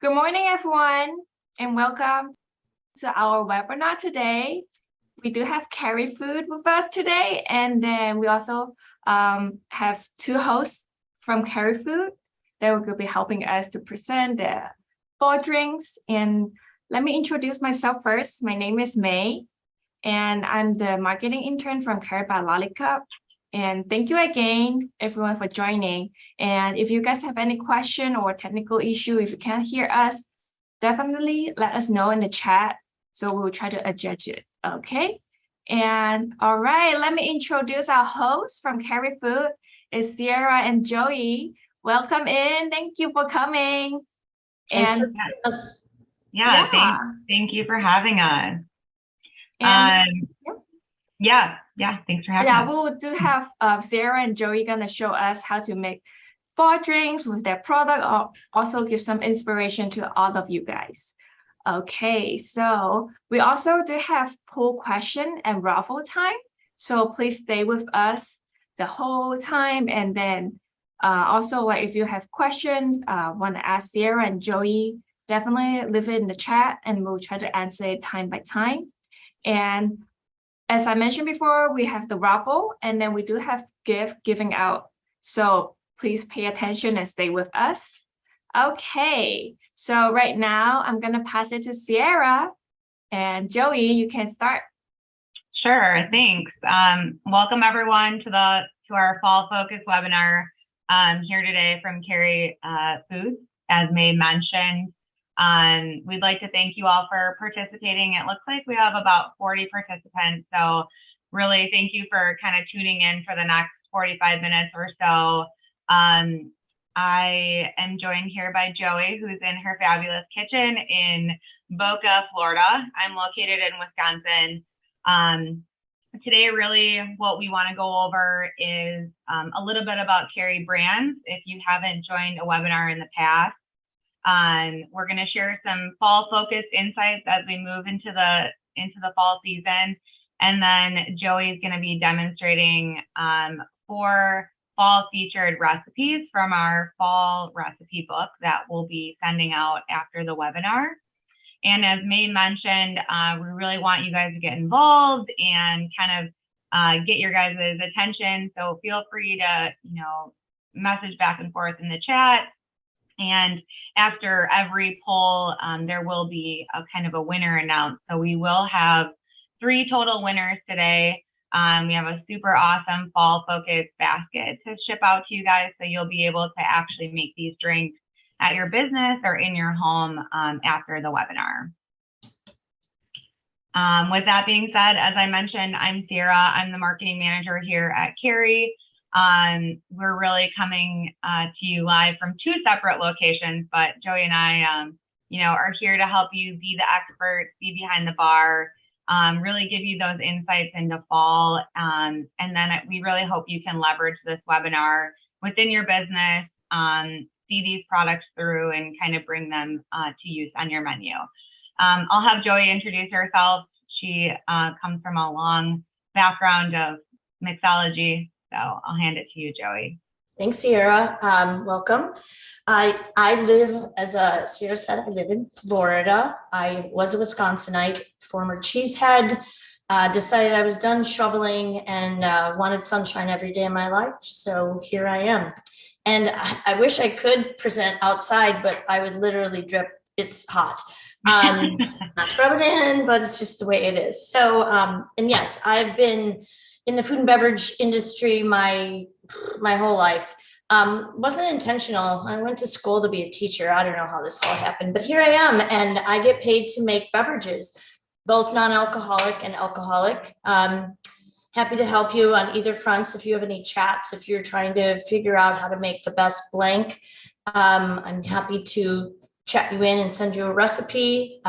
Good morning, everyone, and welcome to our webinar today. We do have Kerry Food with us today, and then we also have two hosts from Kerry Food that will be helping us to present the fall drinks. And let me introduce myself first. My name is May, and I'm the marketing intern from Kerry by Lollipop. And thank you again, everyone, for joining. And if you guys have any question or technical issue, if you can't hear us, definitely let us know in the chat. So we'll try to adjust it, okay? And all right, let me introduce our hosts from Kerry Food. It's Sierra and Joey. Welcome in. Thank you for coming. Thanks for having us. Yeah. Thank you for having us. Thanks for having us. We will do have Sarah and Joey gonna show us how to make fall drinks with their product, or also give some inspiration to all of you guys. Okay, so we also do have poll question and raffle time. So please stay with us the whole time. And then also, like, if you have questions, want to ask Sarah and Joey, definitely leave it in the chat and we'll try to answer it time by time. And as I mentioned before, we have the raffle, and then we do have giving out. So please pay attention and stay with us. Okay, so right now I'm gonna pass it to Sierra, and Joey, you can start. Sure, thanks. Welcome everyone to our fall focus webinar here today from Kerry Foods. As May mentioned, we'd like to thank you all for participating. It looks like we have about 40 participants. So really thank you for kind of tuning in for the next 45 minutes or so. I am joined here by Joey, who's in her fabulous kitchen in Boca, Florida. I'm located in Wisconsin. Today, really what we want to go over is a little bit about Kerry Brands. If you haven't joined a webinar in the past, we're going to share some fall focused insights as we move into the fall season. And then Joey is going to be demonstrating 4 fall featured recipes from our fall recipe book that we'll be sending out after the webinar. And as May mentioned, we really want you guys to get involved and kind of get your guys' attention. So feel free to, message back and forth in the chat. And after every poll, there will be a kind of a winner announced. So we will have 3 total winners today. We have a super awesome fall focused basket to ship out to you guys. So you'll be able to actually make these drinks at your business or in your home after the webinar. With that being said, as I mentioned, I'm Sierra. I'm the marketing manager here at Kerry. We're really coming to you live from 2 separate locations, but Joey and I, are here to help you be the expert, be behind the bar, really give you those insights into fall. And then we really hope you can leverage this webinar within your business, see these products through and kind of bring them to use on your menu. I'll have Joey introduce herself. She comes from a long background of mixology. So I'll hand it to you, Joey. Thanks, Sierra. Welcome. I live, as Sierra said, I live in Florida. I was a Wisconsinite, former cheesehead, decided I was done shoveling and wanted sunshine every day of my life. So here I am. And I wish I could present outside, but I would literally drip. It's hot. Not to rub it in, but it's just the way it is. So, and yes, I've been in the food and beverage industry my whole life. Wasn't intentional. I went to school to be a teacher. I don't know how this all happened, but here I am, and I get paid to make beverages, both non-alcoholic and alcoholic. Happy to help you on either fronts. If you have any chats, if you're trying to figure out how to make the best blank, I'm happy to chat you in and send you a recipe.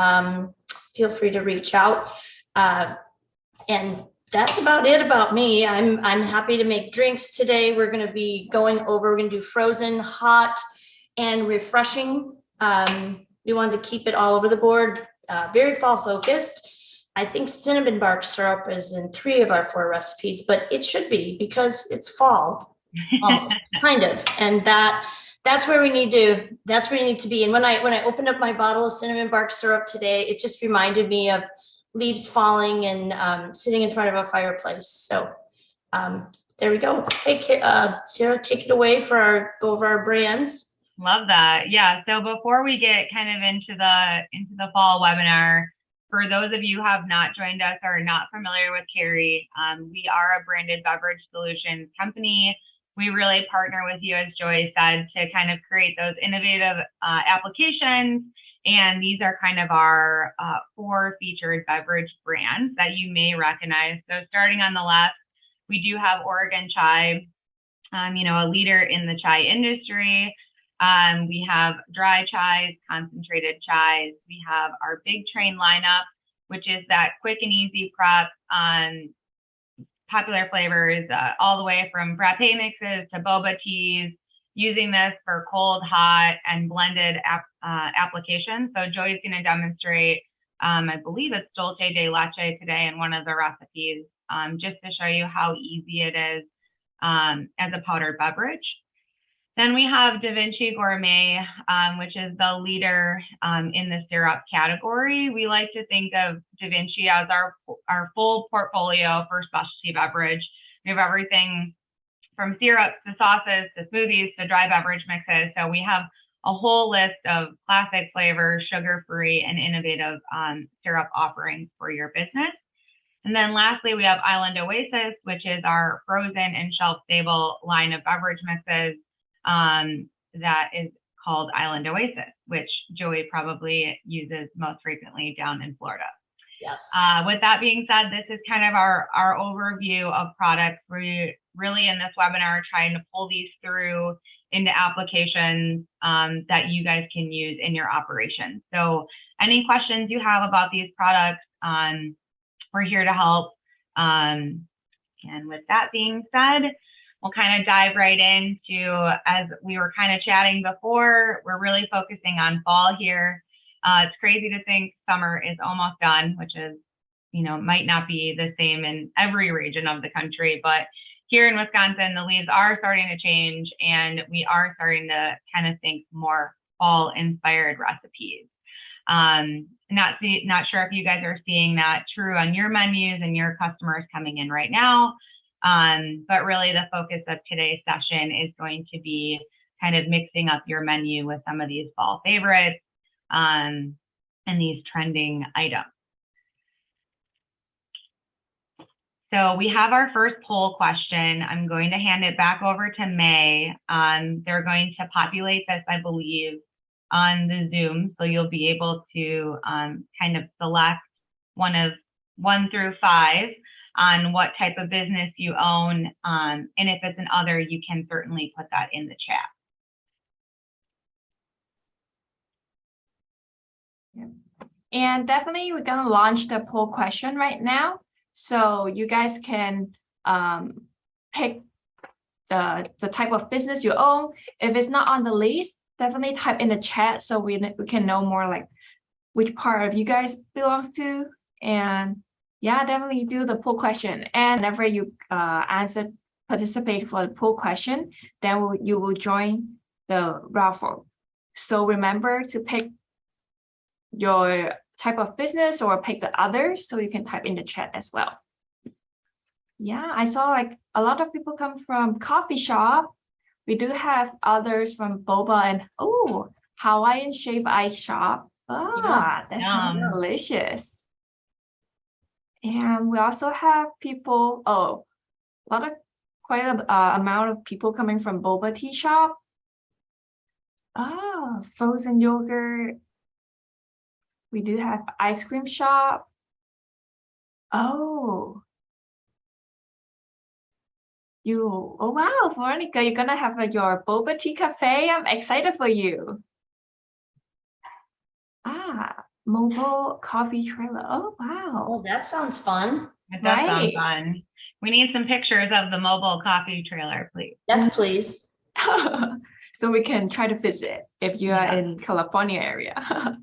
Feel free to reach out. And that's about it about me. I'm happy to make drinks today. We're going to be we're going to do frozen, hot, and refreshing. We wanted to keep it all over the board, very fall focused. I think cinnamon bark syrup is in 3 of our 4 recipes, but it should be because it's fall, kind of. And that that's where we need to be. And when I opened up my bottle of cinnamon bark syrup today, it just reminded me of leaves falling and sitting in front of a fireplace. So there we go. Hey, Sarah, take it away go over our brands. Love that. Yeah. So before we get kind of into the fall webinar, for those of you who have not joined us or are not familiar with Kerry, we are a branded beverage solutions company. We really partner with you, as Joy said, to kind of create those innovative applications. And these are kind of our 4 featured beverage brands that you may recognize. So starting on the left, we do have Oregon Chai, a leader in the chai industry. We have dry chais, concentrated chais. We have our Big Train lineup, which is that quick and easy prep on popular flavors, all the way from frappe mixes to boba teas, using this for cold, hot, and blended applications. So Joy's going to demonstrate, I believe it's dulce de leche today in one of the recipes, just to show you how easy it is as a powdered beverage. Then we have DaVinci Gourmet, which is the leader in the syrup category. We like to think of DaVinci as our full portfolio for specialty beverage. We have everything from syrups to sauces to smoothies to dry beverage mixes. So we have a whole list of classic flavors, sugar-free, and innovative syrup offerings for your business. And then lastly, we have Island Oasis, which is our frozen and shelf-stable line of beverage mixes. That is called Island Oasis, which Joey probably uses most frequently down in Florida. Yes. With that being said, this is kind of our overview of products. We really in this webinar are trying to pull these through into applications that you guys can use in your operations. So any questions you have about these products, we're here to help. And with that being said, we'll kind of dive right into, as we were kind of chatting before, we're really focusing on fall here. It's crazy to think summer is almost done, which is, might not be the same in every region of the country, but here in Wisconsin, the leaves are starting to change and we are starting to kind of think more fall inspired recipes. Not sure if you guys are seeing that true on your menus and your customers coming in right now. But really the focus of today's session is going to be kind of mixing up your menu with some of these fall favorites and these trending items. So we have our first poll question. I'm going to hand it back over to May. They're going to populate this, I believe, on the Zoom. So you'll be able to kind of select one through 5 on what type of business you own. And if it's an other, you can certainly put that in the chat. And definitely we're going to launch the poll question right now. So you guys can pick the type of business you own. If it's not on the list, definitely type in the chat so we can know more like which part of you guys belongs to. And yeah, definitely do the poll question. And whenever you participate for the poll question, then you will join the raffle. So remember to pick your type of business or pick the others so you can type in the chat as well. Yeah, I saw like a lot of people come from coffee shop. We do have others from boba and Hawaiian shaved ice shop. That sounds delicious. And we also have people, quite an amount of people coming from boba tea shop. Frozen yogurt. We do have ice cream shop. Wow, Veronica, you're gonna have your boba tea cafe. I'm excited for you. Mobile coffee trailer. Oh, wow. Oh, that sounds fun. It does sound fun. We need some pictures of the mobile coffee trailer, please. Yes, please. So we can try to visit if you are in California area.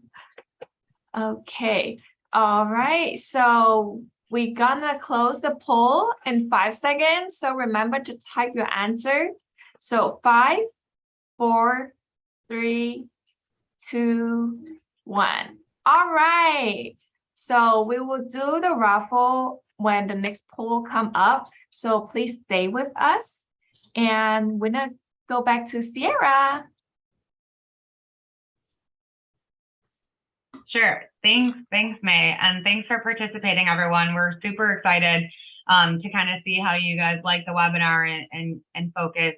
Okay. All right. So we're gonna close the poll in 5 seconds. So remember to type your answer. So 5, 4, 3, 2, 1. All right. So we will do the raffle when the next poll come up. So please stay with us. And we're gonna go back to Sierra. Sure. Thanks, May. And thanks for participating, everyone. We're super excited to kind of see how you guys like the webinar and focus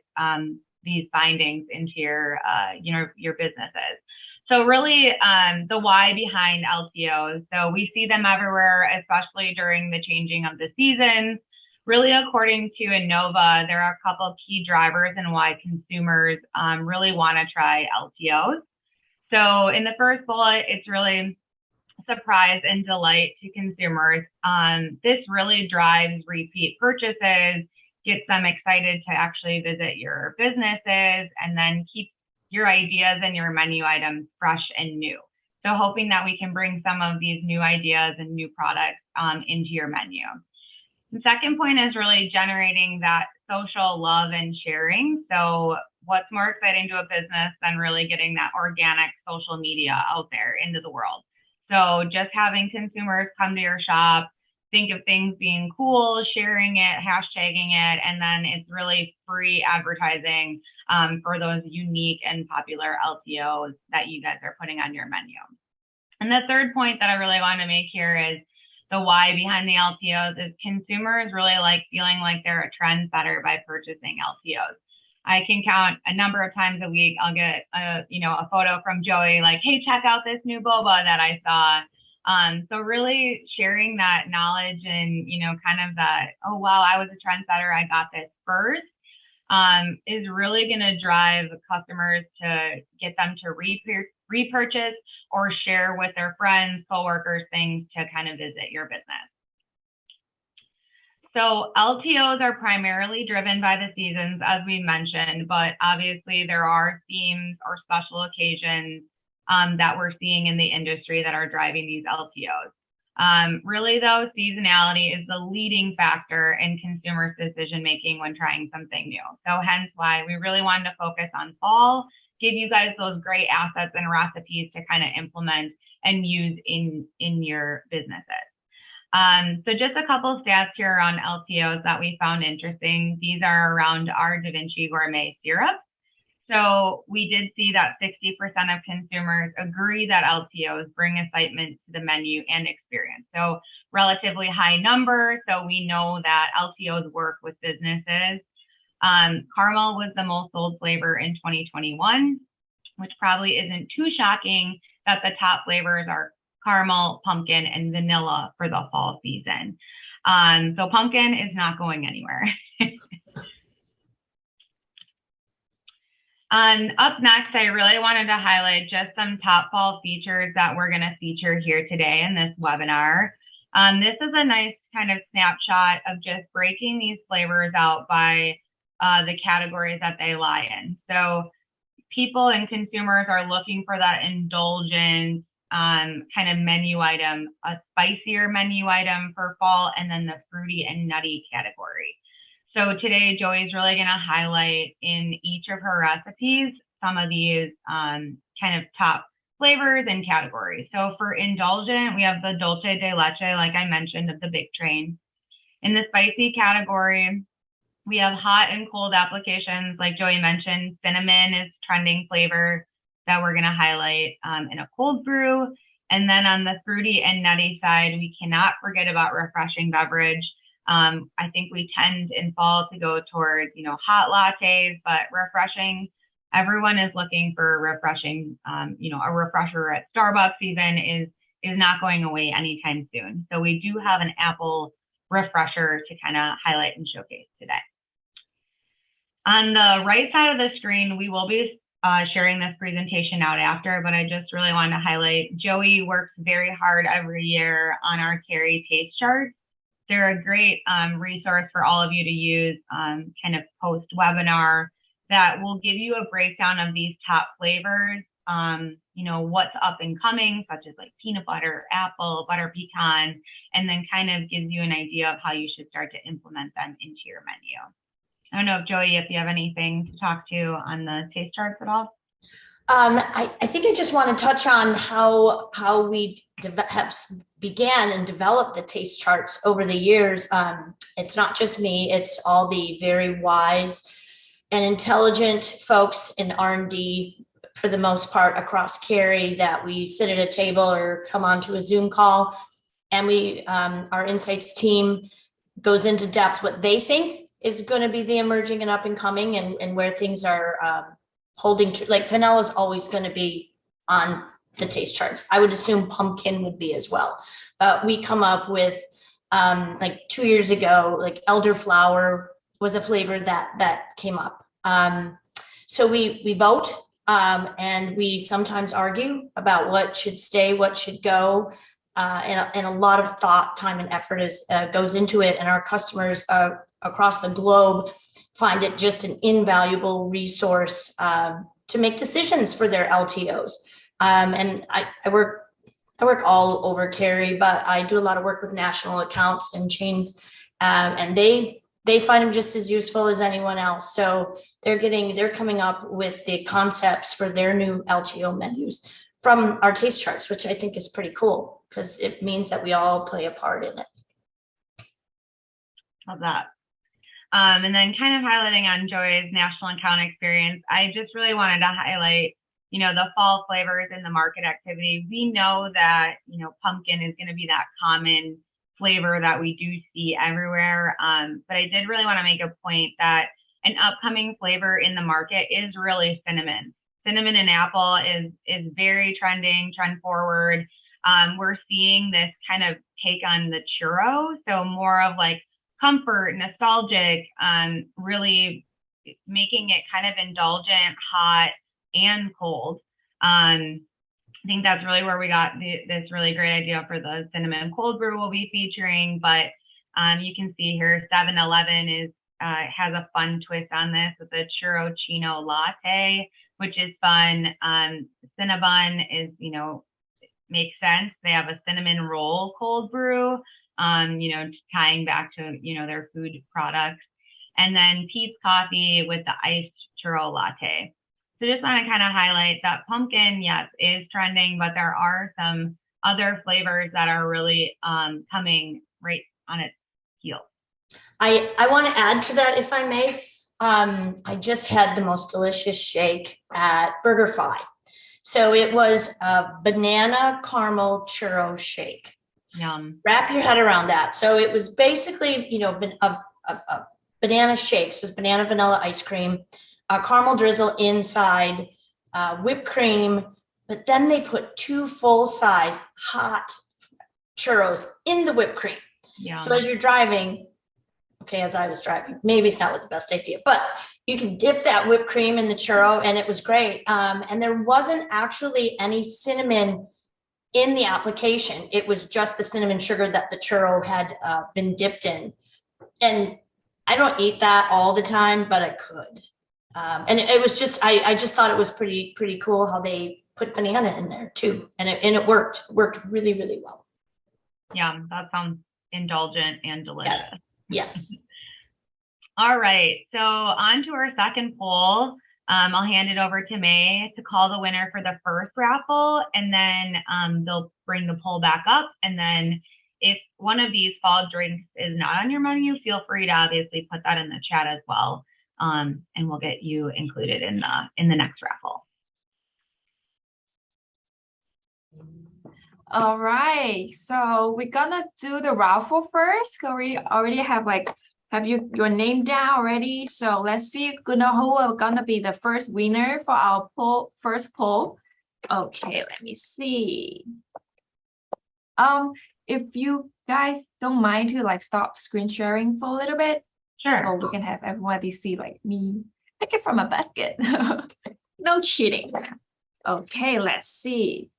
these findings into your businesses. So really the why behind LTOs. So we see them everywhere, especially during the changing of the seasons. Really, according to Innova, there are a couple of key drivers in why consumers really want to try LTOs. So in the first bullet, it's really surprise and delight to consumers. This really drives repeat purchases, gets them excited to actually visit your businesses, and then keep your ideas and your menu items fresh and new. So hoping that we can bring some of these new ideas and new products into your menu. The second point is really generating that social love and sharing. So what's more exciting to a business than really getting that organic social media out there into the world? So just having consumers come to your shop, think of things being cool, sharing it, hashtagging it, and then it's really free advertising for those unique and popular LTOs that you guys are putting on your menu. And the third point that I really want to make here is the why behind the LTOs is consumers really like feeling like they're a trendsetter by purchasing LTOs. I can count a number of times a week. I'll get a photo from Joey like, hey, check out this new boba that I saw. So really sharing that knowledge and, kind of that, oh, wow, I was a trendsetter, I got this first, is really going to drive customers to get them to repurchase or share with their friends, coworkers, things to kind of visit your business. So LTOs are primarily driven by the seasons, as we mentioned, but obviously there are themes or special occasions that we're seeing in the industry that are driving these LTOs. Really though, seasonality is the leading factor in consumers' decision-making when trying something new. So hence why we really wanted to focus on fall, give you guys those great assets and recipes to kind of implement and use in your businesses. So just a couple stats here on LTOs that we found interesting. These are around our DaVinci gourmet syrup. So we did see that 60% of consumers agree that LTOs bring excitement to the menu and experience. So relatively high number. So we know that LTOs work with businesses. Caramel was the most sold flavor in 2021, which probably isn't too shocking that the top flavors are caramel, pumpkin, and vanilla for the fall season. So pumpkin is not going anywhere. Up next, I really wanted to highlight just some top fall features that we're going to feature here today in this webinar. This is a nice kind of snapshot of just breaking these flavors out by the categories that they lie in. So people and consumers are looking for that indulgent kind of menu item, a spicier menu item for fall, and then the fruity and nutty category. So today, Joey's really going to highlight in each of her recipes some of these kind of top flavors and categories. So for indulgent, we have the dulce de leche, like I mentioned, of the big train. In the spicy category, we have hot and cold applications, like Joey mentioned. Cinnamon is trending flavor that we're going to highlight in a cold brew. And then on the fruity and nutty side, we cannot forget about refreshing beverage. I think we tend in fall to go towards, hot lattes, but refreshing. Everyone is looking for refreshing, a refresher at Starbucks even is not going away anytime soon. So we do have an apple refresher to kind of highlight and showcase today. On the right side of the screen, we will be sharing this presentation out after, but I just really want to highlight Joey works very hard every year on our Kerry taste charts. They're a great resource for all of you to use kind of post-webinar that will give you a breakdown of these top flavors, what's up and coming, such as like peanut butter, apple, butter pecan, and then kind of gives you an idea of how you should start to implement them into your menu. I don't know if Joey, if you have anything to talk to on the taste charts at all. I think I just want to touch on how we began and developed the taste charts over the years. It's not just me; it's all the very wise and intelligent folks in R&D, for the most part, across Kerry, that we sit at a table or come onto a Zoom call, and our insights team goes into depth what they think is going to be the emerging and up and coming, and where things are holding to. Like vanilla is always going to be on the taste charts. I would assume pumpkin would be as well. We come up with like 2 years ago, like elderflower was a flavor that came up. So we vote, and we sometimes argue about what should stay, what should go, and a lot of thought, time, and effort goes into it. And our customers across the globe find it just an invaluable resource to make decisions for their LTOs. And I work all over Kerry, but I do a lot of work with national accounts and chains, and they find them just as useful as anyone else. So they're coming up with the concepts for their new LTO menus from our taste charts, which I think is pretty cool because it means that we all play a part in it. Love that. And then kind of highlighting on Joey's national account experience, I just really wanted to highlight, the fall flavors in the market activity. We know that, pumpkin is going to be that common flavor that we do see everywhere. But I did really want to make a point that an upcoming flavor in the market is really cinnamon. Cinnamon and apple is very trending, trend forward. We're seeing this kind of take on the churro. So more of like comfort, nostalgic, really making it kind of indulgent, hot and cold. I think that's really where we got this really great idea for the cinnamon cold brew we'll be featuring. But you can see here, 7-Eleven has a fun twist on this with the churro chino latte, which is fun. Cinnabon is, makes sense. They have a cinnamon roll cold brew, tying back to, their food products. And then Pete's Coffee with the iced churro latte. So just want to kind of highlight that pumpkin, yes, is trending, but there are some other flavors that are really coming right on its heels. I want to add to that, if I may. I just had the most delicious shake at BurgerFi. So it was a banana caramel churro shake. Yum. Wrap your head around that. So it was basically, a banana shake. So it was banana vanilla ice cream, caramel drizzle inside, whipped cream, but then they put 2 full-size hot churros in the whipped cream. Yum. So as you're driving, as I was driving, maybe it's not the best idea, but you can dip that whipped cream in the churro, and it was great. And there wasn't actually any cinnamon in the application. It was just the cinnamon sugar that the churro had been dipped in. And I don't eat that all the time, but I could. And it was just, I just thought it was pretty cool how they put banana in there too. And it worked really, really well. Yeah, that sounds indulgent and delicious. Yes. All right, so on to our second poll. I'll hand it over to May to call the winner for the first raffle, and then they'll bring the poll back up. And then if one of these fall drinks is not on your menu, feel free to obviously put that in the chat as well, and we'll get you included in the next raffle. All right, so we're gonna do the raffle first. We already have your name down already. So let's see who are gonna be the first winner for our first poll. Okay, let me see. If you guys don't mind to stop screen sharing for a little bit, sure. So we can have everybody see me pick it from a basket. No cheating. Okay, let's see.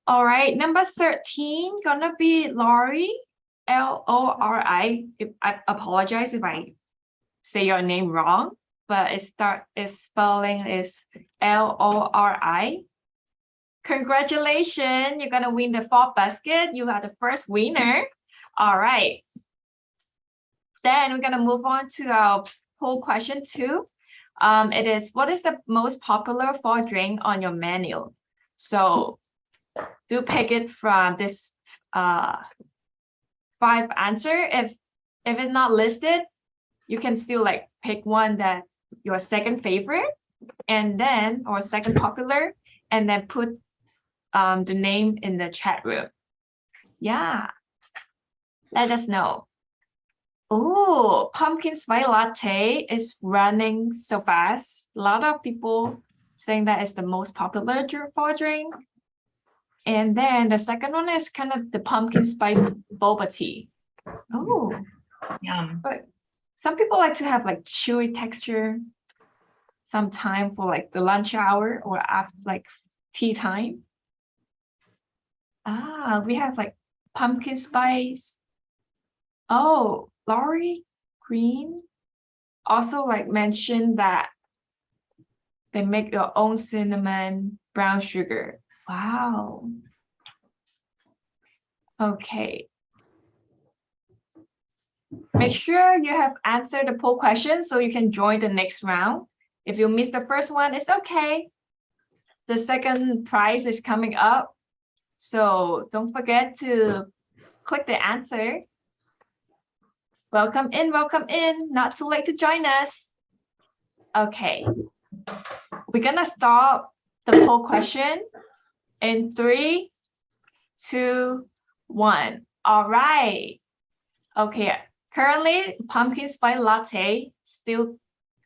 All right, number 13 gonna be Lori, Lori. I apologize if I say your name wrong, but its spelling is Lori. Congratulations, you're gonna win the fall basket. You are the first winner. All right. Then we're gonna move on to our poll question 2. It is, what is the most popular fall drink on your menu? So do pick it from this 5 answer. If it's not listed, you can still like pick one that your second favorite and then or second popular, and then put the name in the chat room. Yeah, let us know. Oh, pumpkin spice latte is running so fast. A lot of people saying that is the most popular fall drink. And then the second one is kind of the pumpkin spice boba tea. Oh, Yum. but some people like to have like chewy texture. Some time for like the lunch hour or after like tea time. We have like pumpkin spice. Oh, Laurie Green also like mentioned that they make your own cinnamon brown sugar. Wow. Okay. Make sure you have answered the poll question so you can join the next round. If you missed the first one, it's okay. The second prize is coming up. So don't forget to click the answer. Welcome in, not too late to join us. Okay, we're gonna start the poll question in 3, 2, 1. All right. Okay, currently pumpkin spice latte still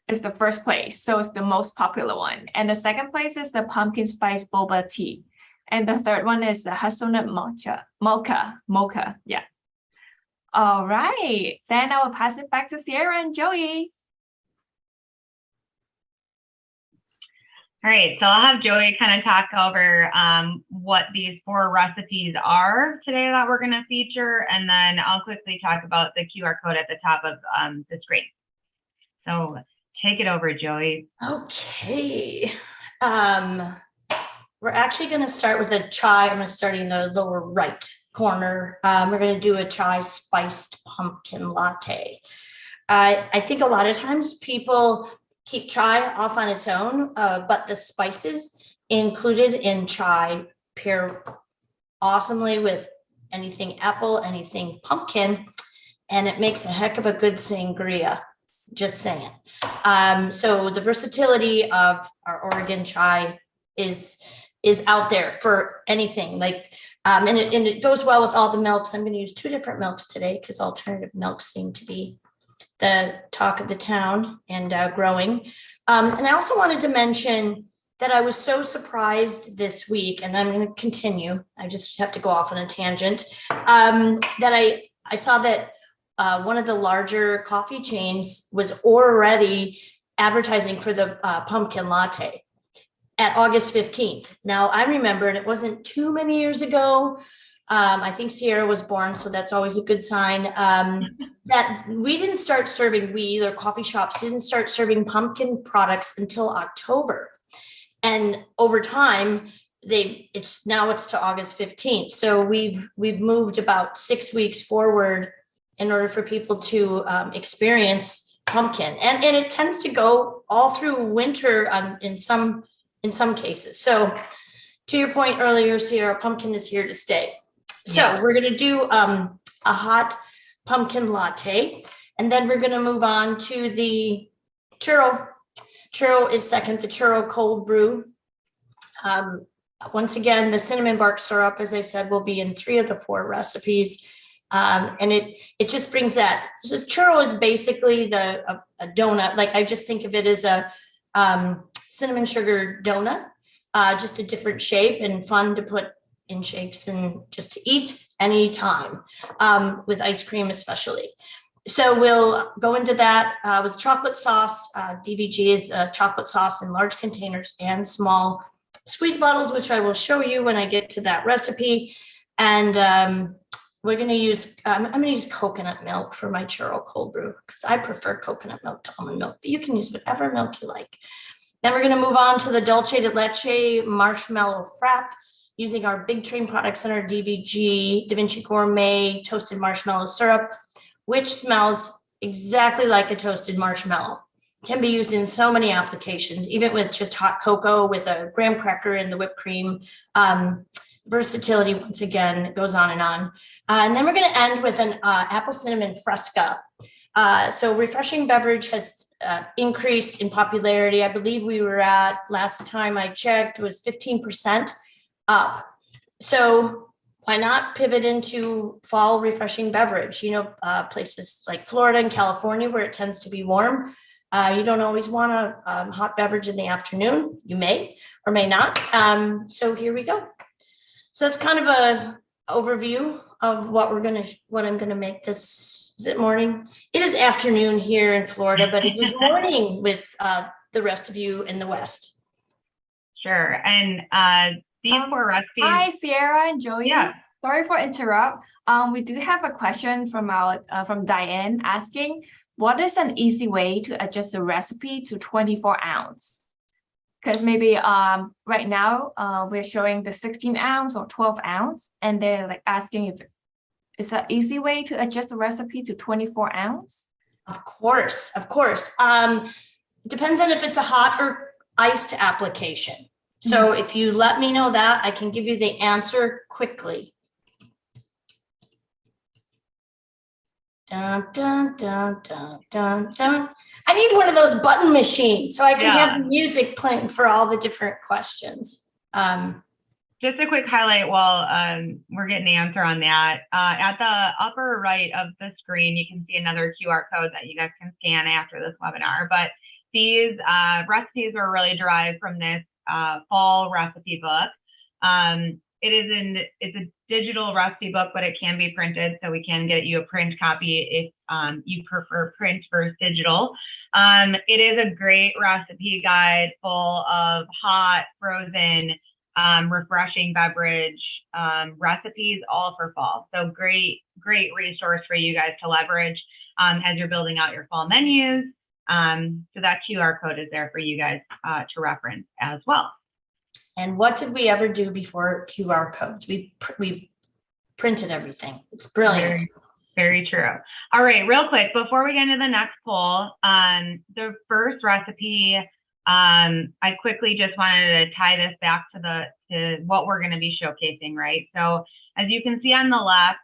is the first place, so it's the most popular one. And the second place is the pumpkin spice boba tea. And the third one is the hazelnut mocha. Yeah. All right, then I will pass it back to Sierra and Joey. All right, so I'll have Joey kind of talk over what these 4 recipes are today that we're going to feature, and then I'll quickly talk about the QR code at the top of the screen. So take it over, Joey. Okay. We're actually going to start with a chai. I'm going to start in the lower right corner. We're going to do a chai spiced pumpkin latte. I think a lot of times people keep chai off on its own, but the spices included in chai pair awesomely with anything apple, anything pumpkin, and it makes a heck of a good sangria. Just saying. So the versatility of our Oregon chai is out there for anything, like and it goes well with all the milks. I'm going to use 2 different milks today because alternative milks seem to be the talk of the town and growing. And I also wanted to mention that I was so surprised this week, and I'm going to continue. I just have to go off on a tangent. That I saw that one of the larger coffee chains was already advertising for the pumpkin latte at August 15th. Now, I remembered it wasn't too many years ago. I think Sierra was born, so that's always a good sign. That we didn't start serving, or coffee shops didn't start serving pumpkin products until October. And over time, it's to August 15th. So we've moved about 6 weeks forward in order for people to experience pumpkin. And it tends to go all through winter in some cases. So to your point earlier, Sierra, pumpkin is here to stay. So we're going to do a hot pumpkin latte, and then we're going to move on to the churro. Churro is second, the churro cold brew. Once again, the cinnamon bark syrup, as I said, will be in 3 of the 4 recipes. And it just brings that. So churro is basically a donut. Like, I just think of it as a cinnamon sugar donut, just a different shape and fun to put in shakes and just to eat anytime, with ice cream especially. So we'll go into that with chocolate sauce. DVG is chocolate sauce in large containers and small squeeze bottles, which I will show you when I get to that recipe. And we're going to use, I'm going to use coconut milk for my churro cold brew because I prefer coconut milk to almond milk, but you can use whatever milk you like. Then we're going to move on to the dulce de leche marshmallow frap using our big train products in our DVG, DaVinci Gourmet toasted marshmallow syrup, which smells exactly like a toasted marshmallow. Can be used in so many applications, even with just hot cocoa with a graham cracker and the whipped cream. Versatility, once again, goes on. And then we're going to end with an apple cinnamon fresca. So refreshing beverage has increased in popularity. I believe we were at, last time I checked, was 15% up. So why not pivot into fall refreshing beverage? Places like Florida and California where it tends to be warm. You don't always want a hot beverage in the afternoon. You may or may not. So here we go. So that's kind of a overview of what I'm gonna make this. Is it morning? It is afternoon here in Florida, but it is morning with the rest of you in the West. Sure. And these 4 recipes. Hi, Sierra and Joey. Yeah. Sorry for interrupt. We do have a question from from Diane asking, what is an easy way to adjust the recipe to 24 ounce? Because maybe right now we're showing the 16 ounce or 12 ounce, and they're like asking if it's an easy way to adjust the recipe to 24 ounce. Of course. It depends on if it's a hot or iced application. So if you let me know that, I can give you the answer quickly. Dun, dun, dun, dun, dun, dun. I need one of those button machines so I can have the music playing for all the different questions. Just a quick highlight while we're getting the answer on that. At the upper right of the screen, you can see another QR code that you guys can scan after this webinar. But these recipes are really derived from this fall recipe book. It's a digital recipe book, but it can be printed, so we can get you a print copy if you prefer print versus digital. It is a great recipe guide full of hot, frozen, refreshing beverage recipes, all for fall. So great resource for you guys to leverage as you're building out your fall menus. So that QR code is there for you guys to reference as well. And what did we ever do before QR codes? We printed everything. It's brilliant. Very true. All right, real quick, before we get into the next poll, the first recipe, I quickly just wanted to tie this back to what we're going to be showcasing, right? So as you can see on the left,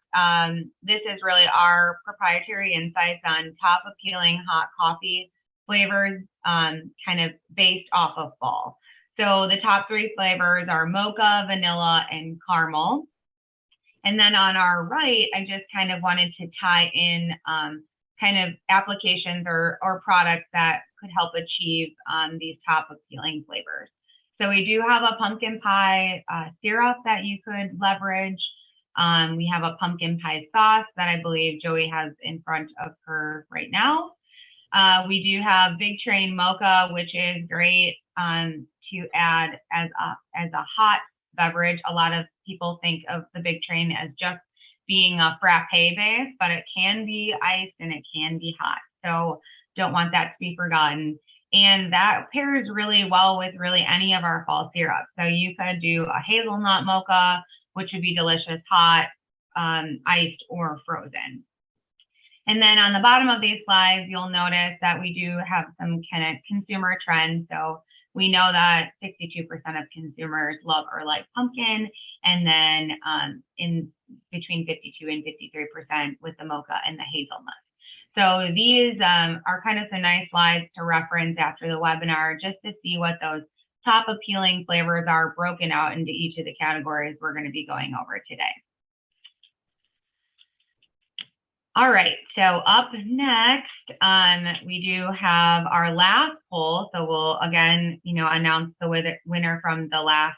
this is really our proprietary insights on top appealing hot coffee flavors, kind of based off of fall. So the top 3 flavors are mocha, vanilla, and caramel. And then on our right, I just kind of wanted to tie in kind of applications or products that could help achieve these top appealing flavors. So we do have a pumpkin pie syrup that you could leverage. We have a pumpkin pie sauce that I believe Joey has in front of her right now. We do have Big Train Mocha, which is great to add as a hot beverage. A lot of people think of the Big Train as just being a frappe base, but it can be iced and it can be hot. So don't want that to be forgotten. And that pairs really well with really any of our fall syrups. So you could do a hazelnut mocha, which would be delicious, hot, iced, or frozen. And then on the bottom of these slides, you'll notice that we do have some kind of consumer trends. So we know that 62% of consumers love or like pumpkin, and then in between 52 and 53% with the mocha and the hazelnut. So these are kind of some nice slides to reference after the webinar, just to see what those top appealing flavors are broken out into each of the categories we're going to be going over today. All right, so up next, we do have our last poll. So we'll again, announce the winner from the last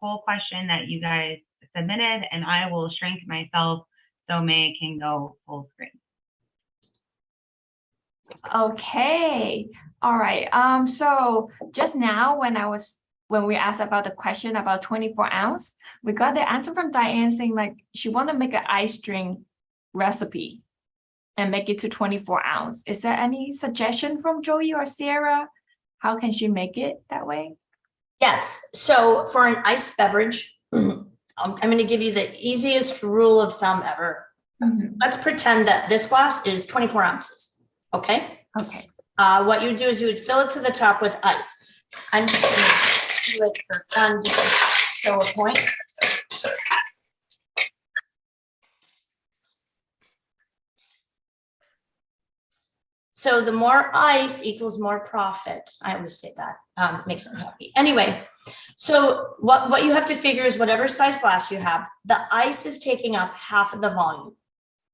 poll question that you guys submitted, and I will shrink myself so May can go full screen. Okay, all right. So just now when we asked about the question about 24 ounce, we got the answer from Diane saying like she want to make an ice drink recipe and make it to 24 ounce. Is there any suggestion from Joey or Sierra? How can she make it that way? Yes. So for an iced beverage, I'm going to give you the easiest rule of thumb ever. Mhm. Let's pretend that this glass is 24 ounces, okay? Okay. What you would do is you would fill it to the top with ice. I'm just gonna do it for fun, just to show a point. So the more ice equals more profit. I always say that, makes me happy. Anyway, so what you have to figure is whatever size glass you have, the ice is taking up half of the volume.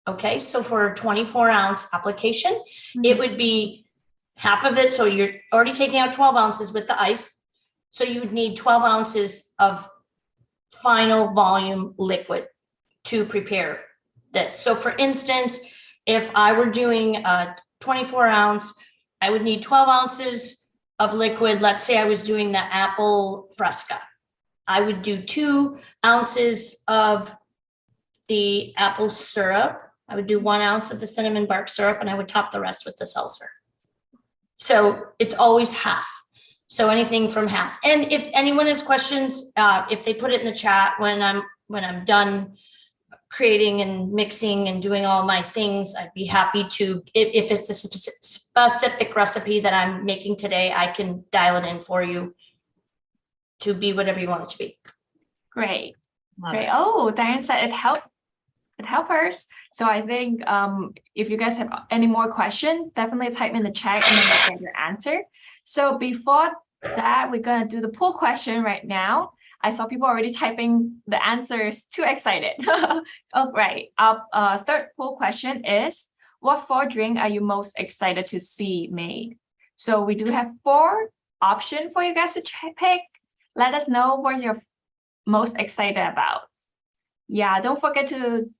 Okay, so for a 24-ounce application, it would be half of it. So you're already taking out 12 ounces with the ice. So you would need 12 ounces of final volume liquid to prepare this. So for instance, if I were doing a 24-ounce, I would need 12 ounces of liquid. Let's say I was doing the apple fresca. I would do 2 ounces of the apple syrup. I would do 1 ounce of the cinnamon bark syrup, and I would top the rest with the seltzer. So it's always half. So anything from half. And if anyone has questions, if they put it in the chat when I'm done creating and mixing and doing all my things, I'd be happy to, if it's a specific recipe that I'm making today, I can dial it in for you to be whatever you want it to be. Great. Love Great. it. Oh, Diane said it helped. It helped us. So I think if you guys have any more questions, definitely type in the chat and then we'll get your answer. So before that, we're gonna do the poll question right now. I saw people already typing the answers. Too excited. All right. Our third poll question is, what fall drink are you most excited to see made? So we do have 4 options for you guys to pick. Let us know what you're most excited about. Yeah, don't forget to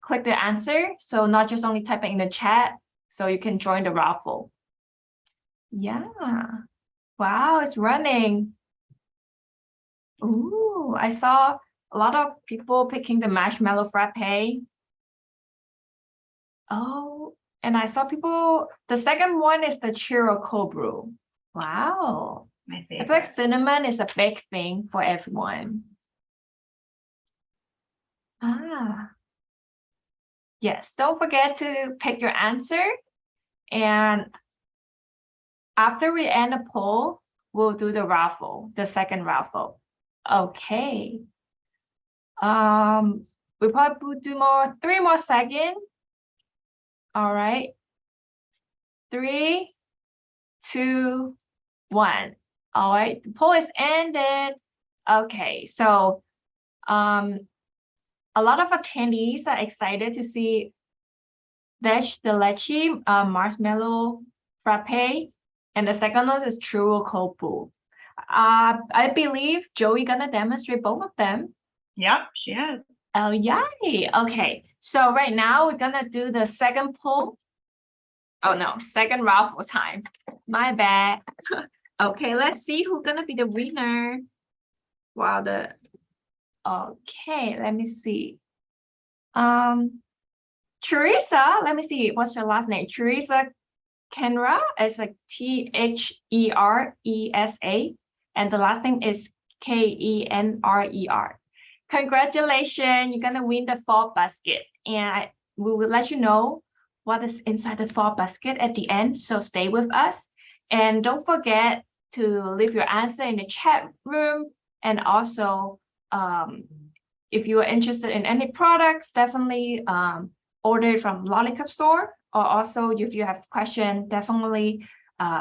click the answer. So not just only typing in the chat, so you can join the raffle. Yeah. Wow, it's running. Ooh, I saw a lot of people picking the marshmallow frappe. Oh, and I saw people, the second one is the churro cold brew. Wow. My I feel like favorite. cinnamon is a big thing for everyone. Ah. Yes, don't forget to pick your answer. And after we end the poll, we'll do the raffle, the second raffle. Okay. We probably will do 3 more seconds. All right. 3, 2, 1. All right, the poll is ended. Okay, so a lot of attendees are excited to see Dash the Leche marshmallow frappe, and the second one is churro cold brew. I believe Joey gonna demonstrate both of them. Yep, she is. Oh, yay. Okay, so right now we're gonna do the second poll. Oh no, second raffle time. My bad. Okay, let's see who's gonna be the winner. Wow, okay, let me see. Teresa, let me see, what's your last name? Teresa Kenra is like T-H-E-R-E-S-A, and the last name is K-E-N-R-E-R. Congratulations, you're gonna win the fall basket, and we will let you know what is inside the fall basket at the end, so stay with us. And don't forget to leave your answer in the chat room, and also if you are interested in any products, definitely order it from Lollipop Store, or also if you have questions, definitely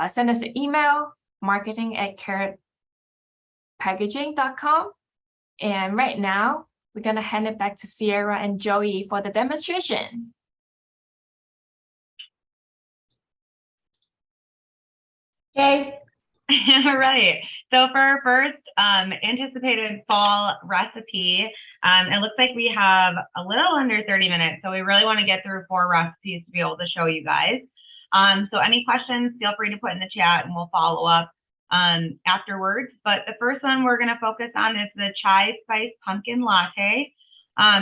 send us an email, marketing@carrotpackaging.com. And right now, we're gonna hand it back to Sierra and Joey for the demonstration. Okay. All right. So for our first anticipated fall recipe, it looks like we have a little under 30 minutes. So we really want to get through 4 recipes to be able to show you guys. So any questions, feel free to put in the chat and we'll follow up afterwards. But the first one we're going to focus on is the chai spice pumpkin latte.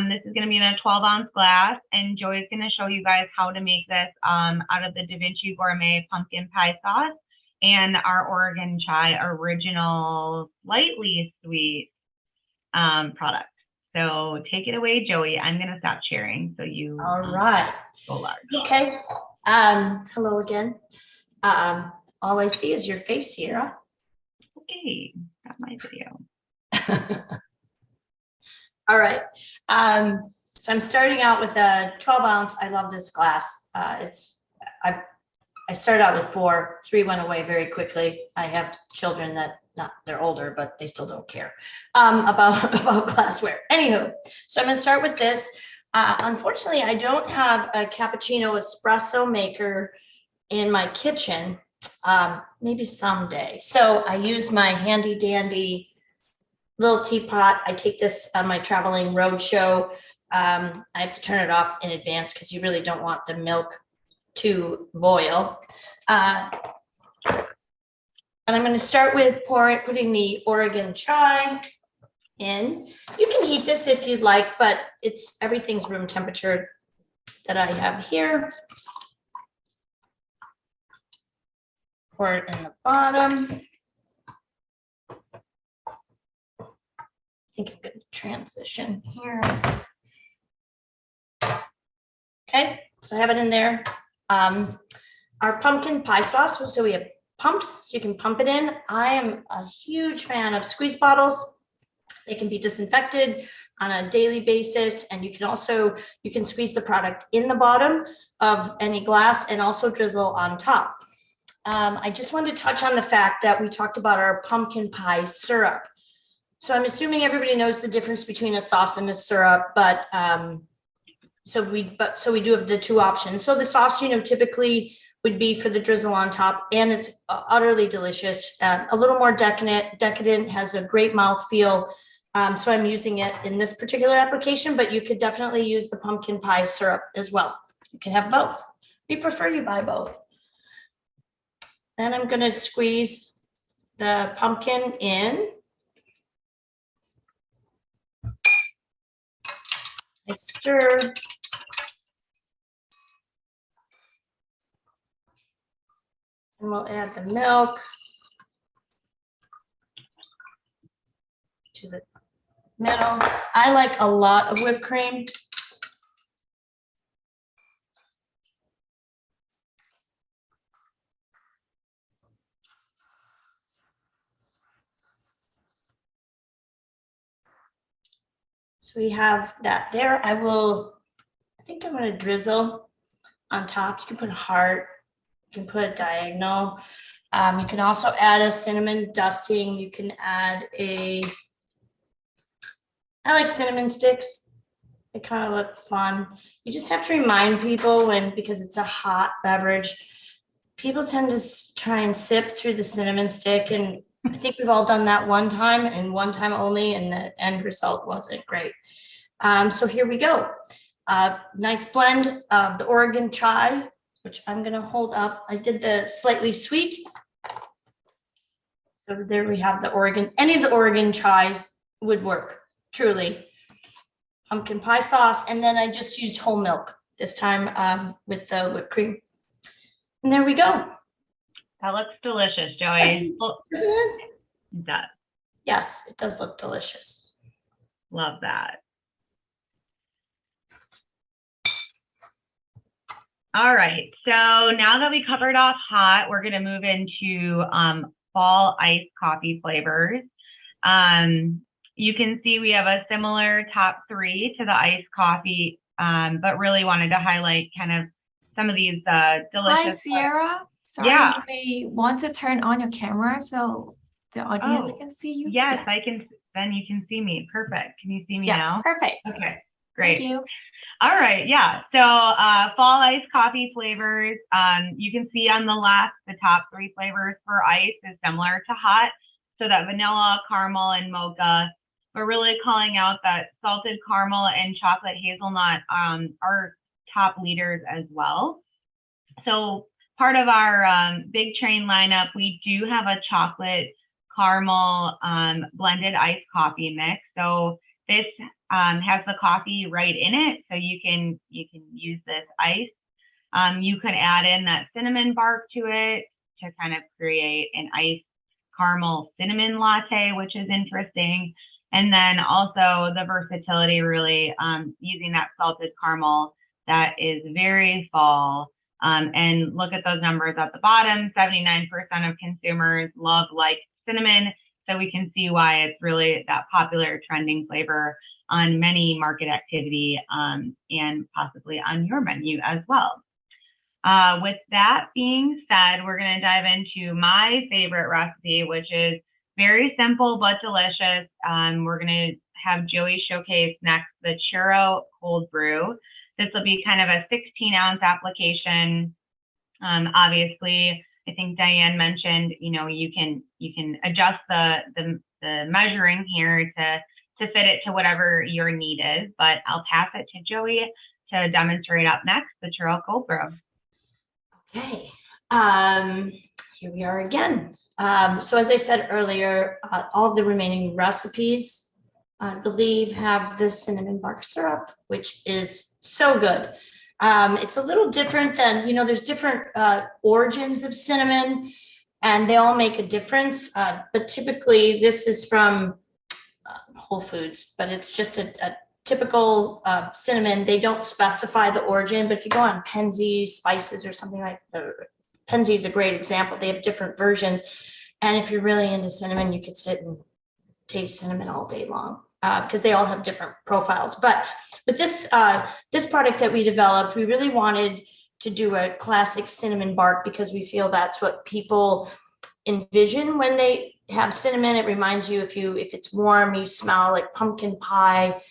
This is going to be in a 12-ounce glass, and Joey's going to show you guys how to make this out of the DaVinci Gourmet pumpkin pie sauce and our Oregon Chai original slightly sweet product. So take it away, Joey. I'm going to stop sharing so you All right. go large. Okay. Hello again. All I see is your face here. Okay, got my video. All right. So I'm starting out with a 12 ounce. I love this glass. I started out with 4, 3 went away very quickly. I have children that they're older, but they still don't care about glassware. Anywho, so I'm gonna start with this. Unfortunately, I don't have a cappuccino espresso maker in my kitchen. Maybe someday. So I use my handy dandy little teapot. I take this on my traveling road show. I have to turn it off in advance because you really don't want the milk to boil. And I'm going to start with putting the Oregon chai in. You can heat this if you'd like, but everything's room temperature that I have here. Pour it in the bottom. I think I'm going to transition here. Okay, so I have it in there. Our pumpkin pie sauce, so we have pumps, so you can pump it in. I am a huge fan of squeeze bottles. They can be disinfected on a daily basis, and you can squeeze the product in the bottom of any glass and also drizzle on top. I just wanted to touch on the fact that we talked about our pumpkin pie syrup. So I'm assuming everybody knows the difference between a sauce and a syrup, but so we do have the 2 options. So the sauce, typically would be for the drizzle on top, and it's utterly delicious. A little more decadent, has a great mouthfeel. So I'm using it in this particular application, but you could definitely use the pumpkin pie syrup as well. You can have both. We prefer you buy both. Then I'm going to squeeze the pumpkin in. I stir. And we'll add the milk to the middle. I like a lot of whipped cream. So we have that there. I think I'm going to drizzle on top. You can put a heart, you can put a diagonal. You can also add a cinnamon dusting. You can add I like cinnamon sticks. They kind of look fun. You just have to remind people because it's a hot beverage, people tend to try and sip through the cinnamon stick. And I think we've all done that one time and one time only, and the end result wasn't great. So here we go. Nice blend of the Oregon chai, which I'm going to hold up. I did the slightly sweet. So there we have the Oregon. Any of the Oregon chais would work, truly. Pumpkin pie sauce, and then I just used whole milk this time with the whipped cream. And there we go. That looks delicious, Joey. Isn't it? It does. Yes, it does look delicious. Love that. All right, so now that we covered off hot, we're going to move into fall iced coffee flavors. You can see we have a similar top 3 to the iced coffee, but really wanted to highlight kind of some of these delicious. Hi, Sierra. Sorry, Yeah. you may want to turn on your camera so the audience can see you. Yes, I can. Then you can see me. Perfect. Can you see me now? Perfect. Okay, great. Thank you. All right, yeah. So fall iced coffee flavors. You can see on the left, the top 3 flavors for ice is similar to hot. So that vanilla, caramel, and mocha. We're really calling out that salted caramel and chocolate hazelnut are top leaders as well. So part of our big train lineup, we do have a chocolate caramel blended iced coffee mix. So this has the coffee right in it, so you can use this ice. You can add in that cinnamon bark to it to kind of create an iced caramel cinnamon latte, which is interesting. And then also the versatility, really using that salted caramel that is very fall. And look at those numbers at the bottom. 79% of consumers like cinnamon. So we can see why it's really that popular trending flavor on many market activity and possibly on your menu as well. With that being said, we're going to dive into my favorite recipe, which is very simple but delicious. We're going to have Joey showcase next the churro cold brew. This will be kind of a 16-ounce application. Obviously, I think Diane mentioned, you can adjust the measuring here to fit it to whatever your need is. But I'll pass it to Joey to demonstrate up next the churro cold brew. Okay, here we are again. So as I said earlier, all the remaining recipes, I believe, have the cinnamon bark syrup, which is so good. It's a little different than, there's different origins of cinnamon, and they all make a difference. But typically, this is from Whole Foods, but it's just a typical cinnamon. They don't specify the origin, but if you go on Penzeys Spices or something like that, Penzeys is a great example. They have different versions. And if you're really into cinnamon, you could sit and taste cinnamon all day long because they all have different profiles. But with this product that we developed, we really wanted to do a classic cinnamon bark because we feel that's what people envision when they have cinnamon. It reminds you, if it's warm, you smell like pumpkin pie.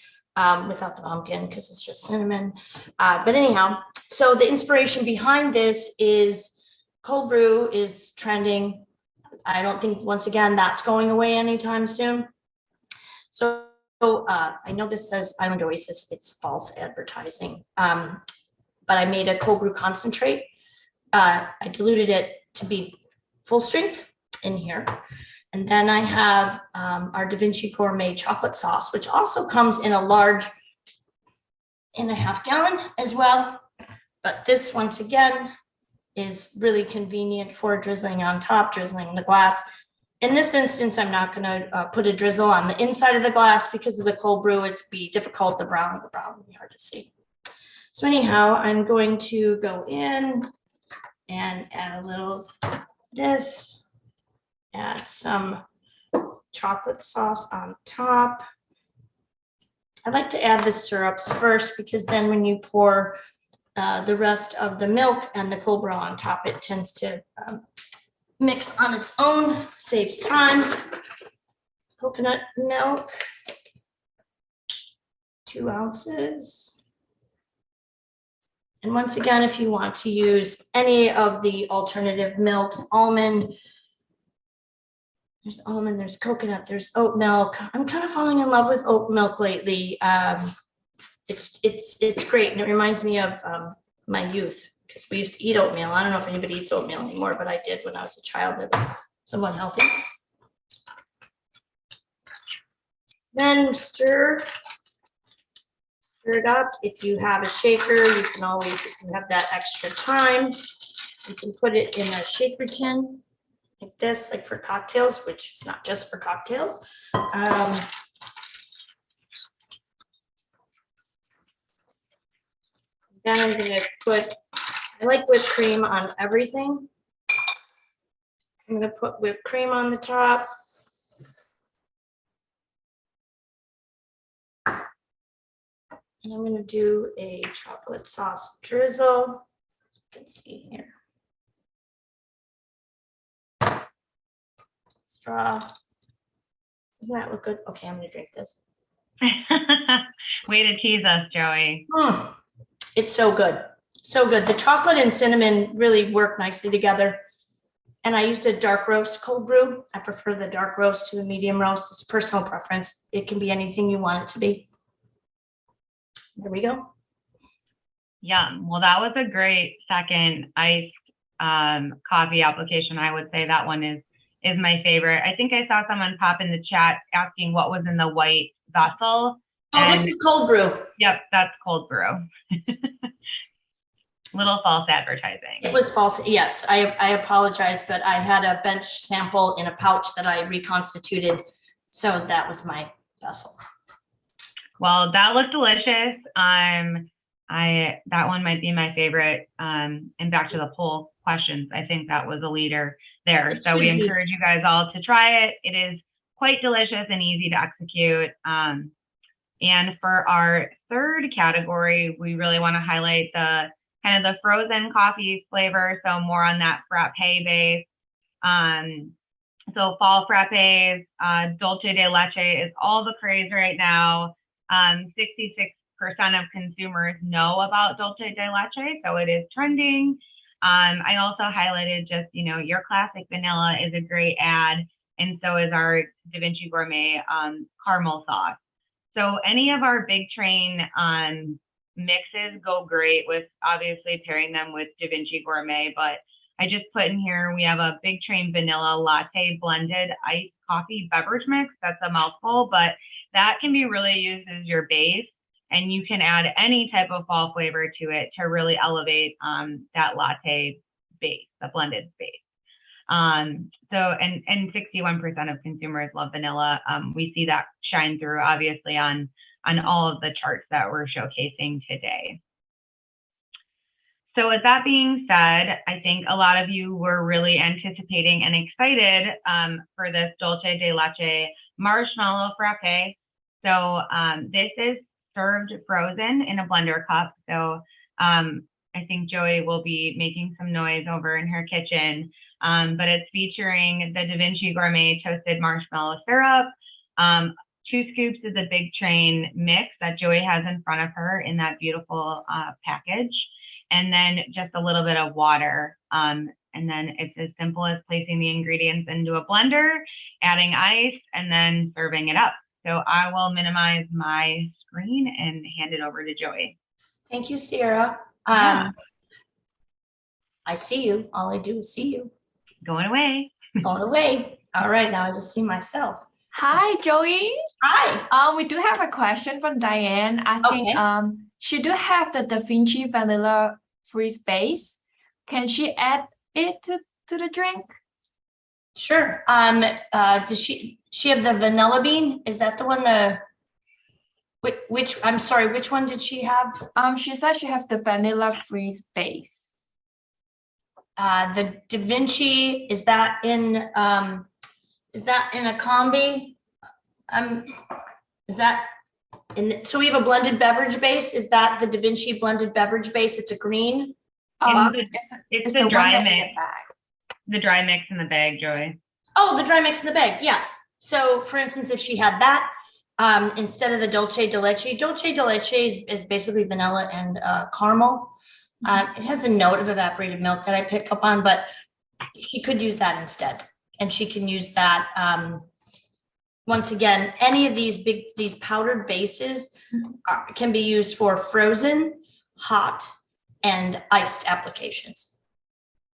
Without the pumpkin because it's just cinnamon. But anyhow, so the inspiration behind this is cold brew is trending. I don't think, once again, that's going away anytime soon. So I know this says Island Oasis, it's false advertising. But I made a cold brew concentrate. I diluted it to be full strength in here. And then I have our DaVinci Gourmet chocolate sauce, which also comes in a large 1.5 gallon as well. But this, once again, is really convenient for drizzling on top, drizzling in the glass. In this instance, I'm not going to put a drizzle on the inside of the glass because of the cold brew. It'd be difficult. The brown would be hard to see. So anyhow, I'm going to go in and add a little of this. Add some chocolate sauce on top. I like to add the syrups first because then when you pour the rest of the milk and the cold brew on top, it tends to mix on its own, saves time. Coconut milk, 2 ounces. And once again, if you want to use any of the alternative milks, there's almond, there's coconut, there's oat milk. I'm kind of falling in love with oat milk lately. It's great, and it reminds me of my youth because we used to eat oatmeal. I don't know if anybody eats oatmeal anymore, but I did when I was a child. It was somewhat healthy. Then stir it up. If you have a shaker, you can always, if you have that extra time, you can put it in a shaker tin. Like this, like for cocktails, which is not just for cocktails. Then I'm going to I like whipped cream on everything. I'm going to put whipped cream on the top. And I'm going to do a chocolate sauce drizzle. You can see here. Straw. Doesn't that look good? Okay, I'm gonna drink this. Way to tease us, Joey. It's so good. So good. The chocolate and cinnamon really work nicely together. And I used a dark roast cold brew. I prefer the dark roast to the medium roast. It's personal preference. It can be anything you want it to be. There we go. Yum. Well, that was a great second iced coffee application. I would say that one is my favorite. I think I saw someone pop in the chat asking what was in the white vessel. Oh, this is cold brew. Yep, that's cold brew. Little false advertising. It was false. Yes, I apologize, but I had a bench sample in a pouch that I reconstituted. So that was my vessel. Well, that looked delicious. That one might be my favorite. And back to the poll questions, I think that was a leader there. So we encourage you guys all to try it. It is quite delicious and easy to execute. And for our third category, we really want to highlight the kind of the frozen coffee flavor. So more on that frappe base. So fall frappes, dulce de leche is all the craze right now. 66% of consumers know about dulce de leche, so it is trending. I also highlighted just, your classic vanilla is a great ad, and so is our DaVinci Gourmet caramel sauce. So any of our big train mixes go great with obviously pairing them with DaVinci Gourmet, but I just put in here, we have a big train vanilla latte blended iced coffee beverage mix. That's a mouthful, but that can be really used as your base, and you can add any type of fall flavor to it to really elevate that latte base, the blended base. And 61% of consumers love vanilla. We see that shine through obviously on all of the charts that we're showcasing today. So with that being said, I think a lot of you were really anticipating and excited for this dulce de leche marshmallow frappe. So this is served frozen in a blender cup. So I think Joey will be making some noise over in her kitchen, but it's featuring the DaVinci Gourmet toasted marshmallow syrup, 2 scoops of the big train mix that Joey has in front of her in that beautiful package, and then just a little bit of water. And then it's as simple as placing the ingredients into a blender, adding ice, and then serving it up. So I will minimize my screen and hand it over to Joey. Thank you, Sierra. Yeah. I see you. All I do is see you. Going away. Going away. All right, now I just see myself. Hi, Joey. Hi. We do have a question from Diane asking, Okay. she do have the DaVinci vanilla freeze base. Can she add it to the drink? Sure. Does she have the vanilla bean? Is that the one which I'm sorry, which one did she have? She said she have the vanilla freeze base. The DaVinci, is that in a combi? Is that so we have a blended beverage base? Is that the DaVinci blended beverage base? It's a green? It's the dry mix. The dry mix in the bag, Joy. Oh, the dry mix in the bag, yes. So for instance, if she had that, instead of the dulce de leche is basically vanilla and caramel. It has a note of evaporated milk that I pick up on, but she could use that instead. And she can use that, once again, any of these powdered bases can be used for frozen, hot, and iced applications.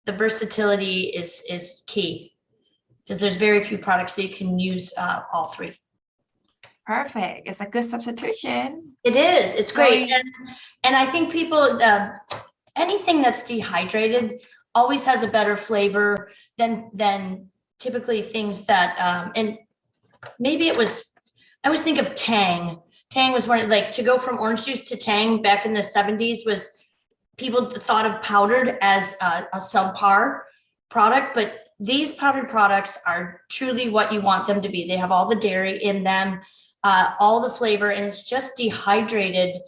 The versatility is key because there's very few products that you can use all three. Perfect. It's a good substitution. It is. It's great. And I think people, anything that's dehydrated always has a better flavor than typically things that, and maybe I always think of Tang. Tang was one, like to go from orange juice to Tang back in the 70s was, people thought of powdered as a subpar product, but these powdered products are truly what you want them to be. They have all the dairy in them, all the flavor, and it's just dehydrated.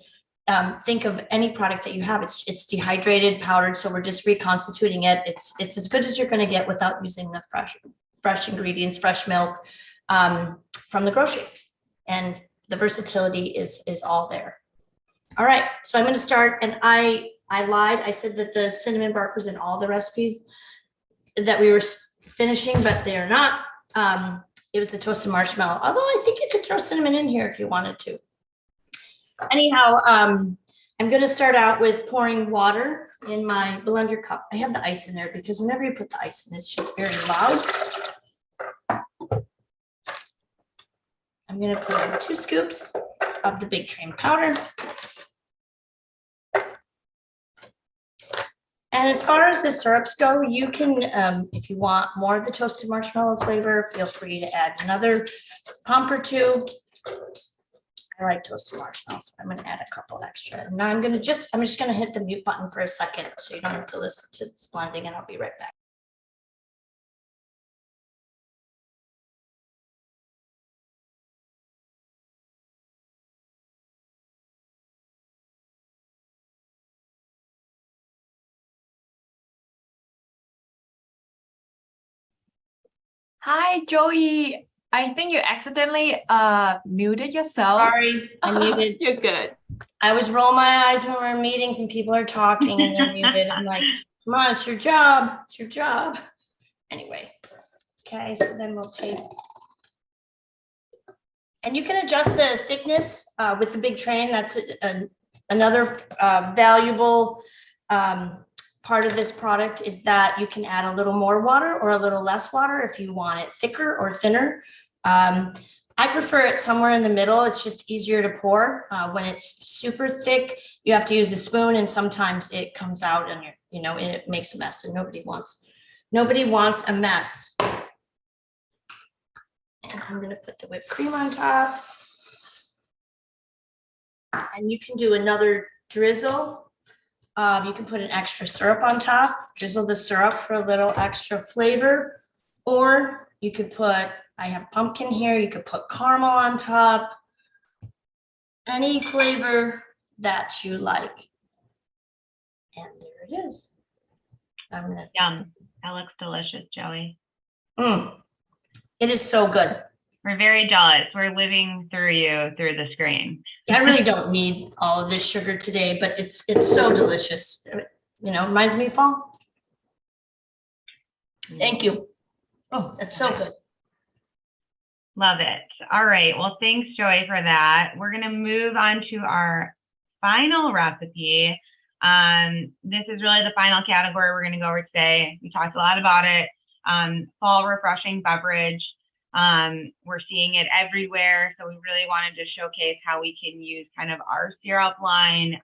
Think of any product that you have. It's dehydrated, powdered, so we're just reconstituting it. It's as good as you're going to get without using the fresh ingredients, fresh milk from the grocery, and the versatility is all there. All right, so I'm going to start, and I lied. I said that the cinnamon bark was in all the recipes that we were finishing, but they're not. It was the toasted marshmallow, although I think you could throw cinnamon in here if you wanted to. Anyhow, I'm going to start out with pouring water in my blender cup. I have the ice in there because whenever you put the ice in, it's just very loud. I'm going to put in 2 scoops of the big train powder. And as far as the syrups go, you can, if you want more of the toasted marshmallow flavor, feel free to add another pump or 2. I like toasted marshmallows. I'm gonna add a couple extra. Now I'm just gonna hit the mute button for a second so you don't have to listen to this blending, and I'll be right back. Hi, Joey. I think you accidentally muted yourself. Sorry, I muted. You're good. I always roll my eyes when we're in meetings and people are talking and they're muted. I'm like, come on, it's your job. It's your job. Anyway, okay, so then we'll take. And you can adjust the thickness with the big train. That's another valuable part of this product is that you can add a little more water or a little less water if you want it thicker or thinner. I prefer it somewhere in the middle. It's just easier to pour. When it's super thick, you have to use a spoon, and sometimes it comes out and it makes a mess, and nobody wants a mess. And I'm gonna put the whipped cream on top. And you can do another drizzle. You can put an extra syrup on top, drizzle the syrup for a little extra flavor, or you could put, I have pumpkin here, you could put caramel on top, any flavor that you like. And there it is. I'm gonna. Yum. That looks delicious, Joey. It is so good. We're very jealous. We're living through you through the screen. I really don't need all of this sugar today, but it's so delicious. Reminds me of fall. Thank you. Oh, that's so good. Love it. All right. Well, thanks, Joey, for that. We're going to move on to our final recipe. This is really the final category we're going to go over today. We talked a lot about it. Fall refreshing beverage. We're seeing it everywhere. So we really wanted to showcase how we can use kind of our syrup line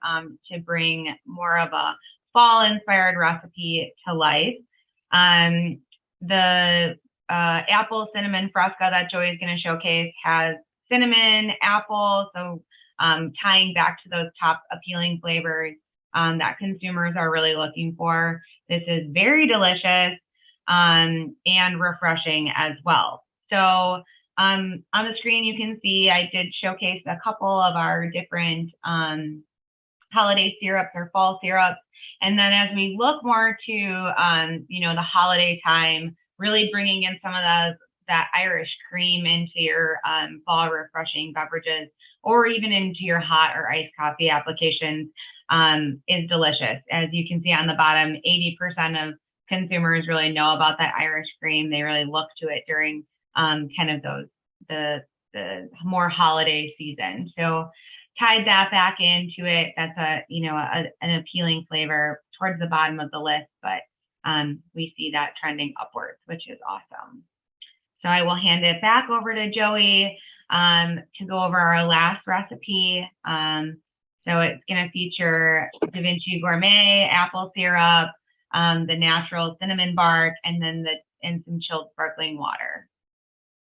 to bring more of a fall inspired recipe to life. The apple cinnamon fresca that Joey is going to showcase has cinnamon, apple, so tying back to those top appealing flavors that consumers are really looking for. This is very delicious and refreshing as well. So on the screen, you can see I did showcase a couple of our different holiday syrups or fall syrups. And then as we look more to, the holiday time, really bringing in some of that Irish cream into your fall refreshing beverages, or even into your hot or iced coffee applications is delicious. As you can see on the bottom, 80% of consumers really know about that Irish cream. They really look to it during kind of the more holiday season. So tied that back into it. That's an appealing flavor towards the bottom of the list, but we see that trending upwards, which is awesome. So I will hand it back over to Joey to go over our last recipe. So it's going to feature DaVinci Gourmet apple syrup, the natural cinnamon bark, and then some chilled sparkling water.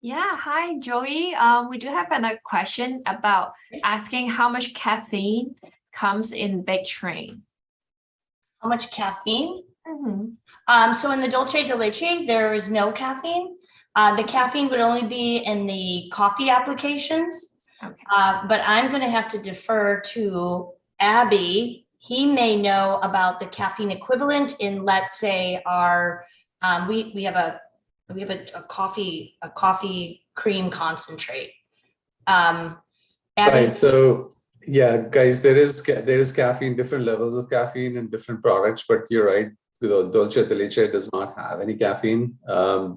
Yeah, hi, Joey. We do have another question about asking how much caffeine comes in baked train. How much caffeine? Mm-hmm. So in the dulce de leche, there is no caffeine. The caffeine would only be in the coffee applications. Okay. But I'm going to have to defer to Abby. He may know about the caffeine equivalent in, let's say, our we have a coffee cream concentrate. Abby? Right. So yeah, guys, there is caffeine, different levels of caffeine in different products, but you're right. The dulce de leche does not have any caffeine.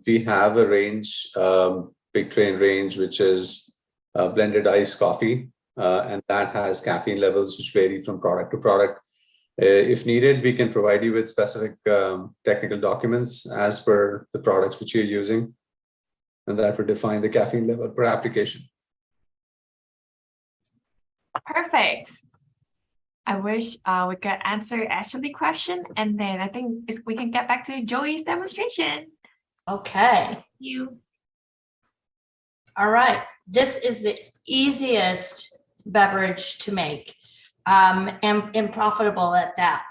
We have a range, big train range, which is blended iced coffee, and that has caffeine levels which vary from product to product. If needed, we can provide you with specific technical documents as per the products which you're using, and that would define the caffeine level per application. Perfect. I wish we could answer Ashley's question, and then I think we can get back to Joey's demonstration. Okay. You. All right. This is the easiest beverage to make, and profitable at that,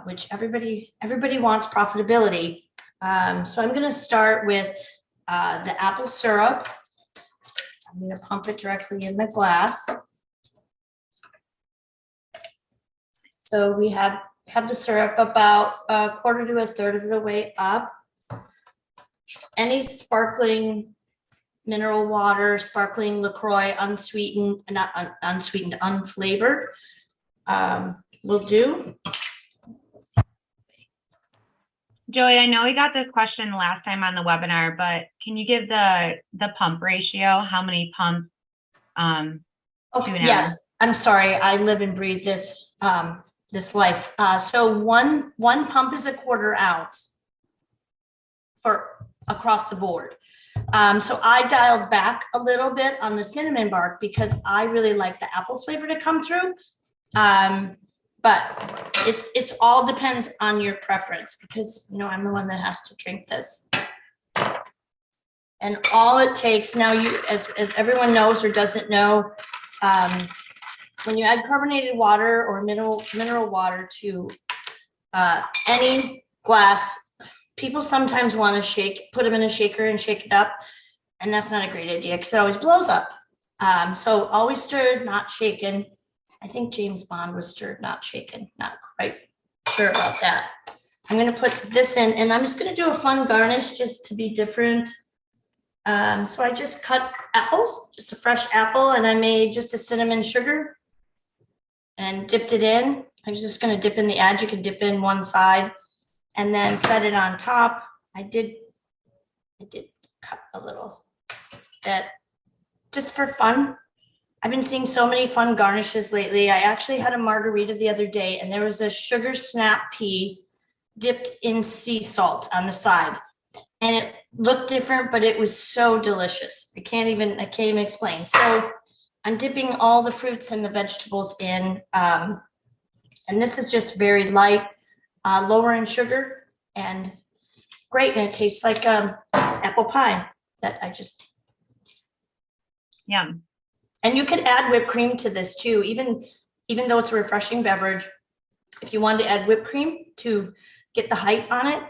which everybody wants profitability. So I'm going to start with the apple syrup. I'm going to pump it directly in the glass. So we have the syrup about a quarter to a third of the way up. Any sparkling mineral water, sparkling LaCroix, unsweetened, not unsweetened, unflavored, will do. Joey, I know we got this question last time on the webinar, but can you give the pump ratio? How many pumps? Yes, I'm sorry. I live and breathe this this life. So one pump is a quarter ounce for across the board. So I dialed back a little bit on the cinnamon bark because I really like the apple flavor to come through. But it's all depends on your preference, because I'm the one that has to drink this. And all it takes now, as everyone knows or doesn't know, when you add carbonated water or mineral water to any glass, people sometimes want to put them in a shaker and shake it up, and that's not a great idea because it always blows up. So always stirred, not shaken. I think James Bond was stirred, not shaken. Not quite sure about that. I'm going to put this in, and I'm just going to do a fun garnish just to be different. So I just cut apples, just a fresh apple, and I made just a cinnamon sugar and dipped it in. I'm just going to dip in the edge. You can dip in one side and then set it on top. I did cut a little bit just for fun. I've been seeing so many fun garnishes lately. I actually had a margarita the other day, and there was a sugar snap pea dipped in sea salt on the side. And it looked different, but it was so delicious. I can't even explain. So I'm dipping all the fruits and the vegetables in. And this is just very light, lower in sugar, and great. And it tastes like apple pie that I just. Yum. And you could add whipped cream to this too, even though it's a refreshing beverage. If you wanted to add whipped cream to get the height on it,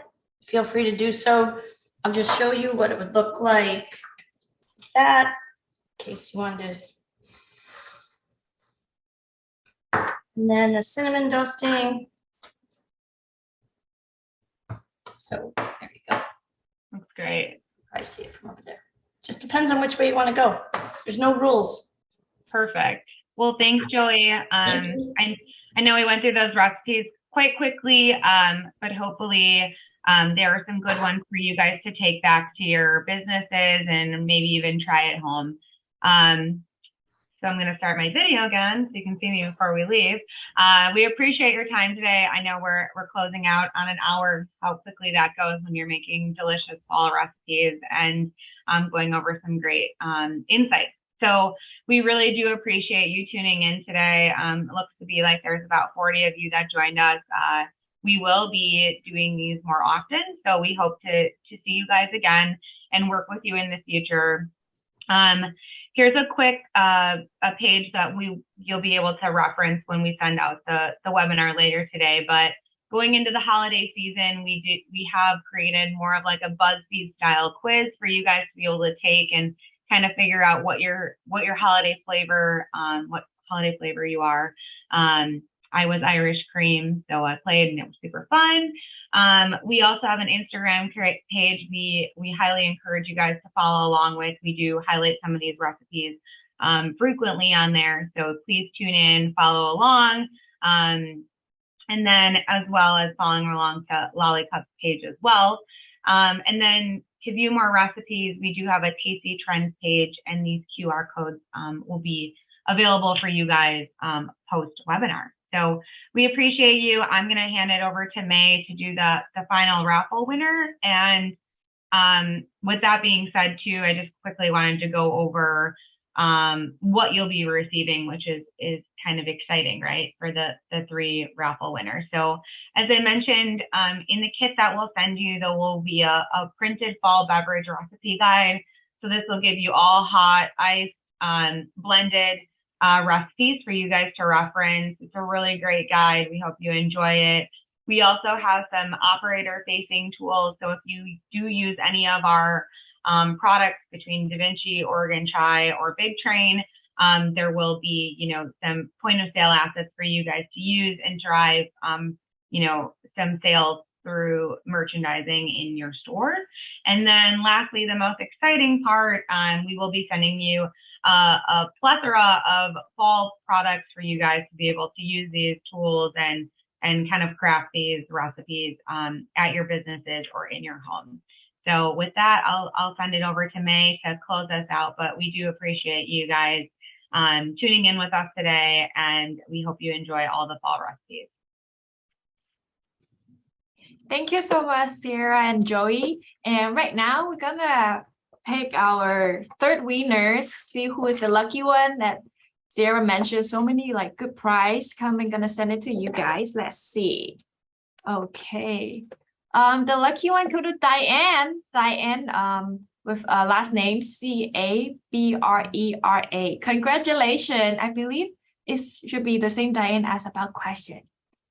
feel free to do so. I'll just show you what it would look like. That, in case you wanted to. And then the cinnamon dusting. So there you go. That's great. I see it from over there. Just depends on which way you want to go. There's no rules. Perfect. Well, thanks, Joey. I know we went through those recipes quite quickly, but hopefully there are some good ones for you guys to take back to your businesses and maybe even try at home. So I'm going to start my video again so you can see me before we leave. We appreciate your time today. I know we're closing out on an hour, how quickly that goes when you're making delicious fall recipes and going over some great insights. So we really do appreciate you tuning in today. It looks to be like there's about 40 of you that joined us. We will be doing these more often, so we hope to see you guys again and work with you in the future. Here's a quick a page that you'll be able to reference when we send out the webinar later today. But going into the holiday season, we have created more of like a BuzzFeed style quiz for you guys to be able to take and kind of figure out what your holiday flavor, what holiday flavor you are. I was Irish cream, so I played and it was super fun. We also have an Instagram page we highly encourage you guys to follow along with. We do highlight some of these recipes frequently on there, so please tune in, follow along, and then as well as following along to Lollipup's page as well. And then to view more recipes, we do have a Tasty Trends page, and these QR codes will be available for you guys post-webinar. So we appreciate you. I'm going to hand it over to May to do the final raffle winner. And with that being said, too, I just quickly wanted to go over what you'll be receiving, which is kind of exciting, right, for the 3 raffle winners. So as I mentioned, in the kit that we'll send you, there will be a printed fall beverage recipe guide So this will give you all hot, iced, blended recipes for you guys to reference. It's a really great guide. We hope you enjoy it. We also have some operator-facing tools. So if you do use any of our products between DaVinci, Oregon Chai, or Big Train, there will be, some point-of-sale assets for you guys to use and drive, some sales through merchandising in your stores. And then lastly, the most exciting part, we will be sending you a plethora of fall products for you guys to be able to use these tools and kind of craft these recipes at your businesses or in your home. So with that, I'll send it over to May to close us out, but we do appreciate you guys tuning in with us today, and we hope you enjoy all the fall recipes. Thank you so much, Sierra and Joey. And right now we're gonna pick our third winners, see who is the lucky one that Sierra mentioned. So many like good prize coming, gonna send it to you guys. Let's see. Okay. The lucky one go to Diane. Diane with last name Cabrera. Congratulations. I believe it should be the same Diane as about question.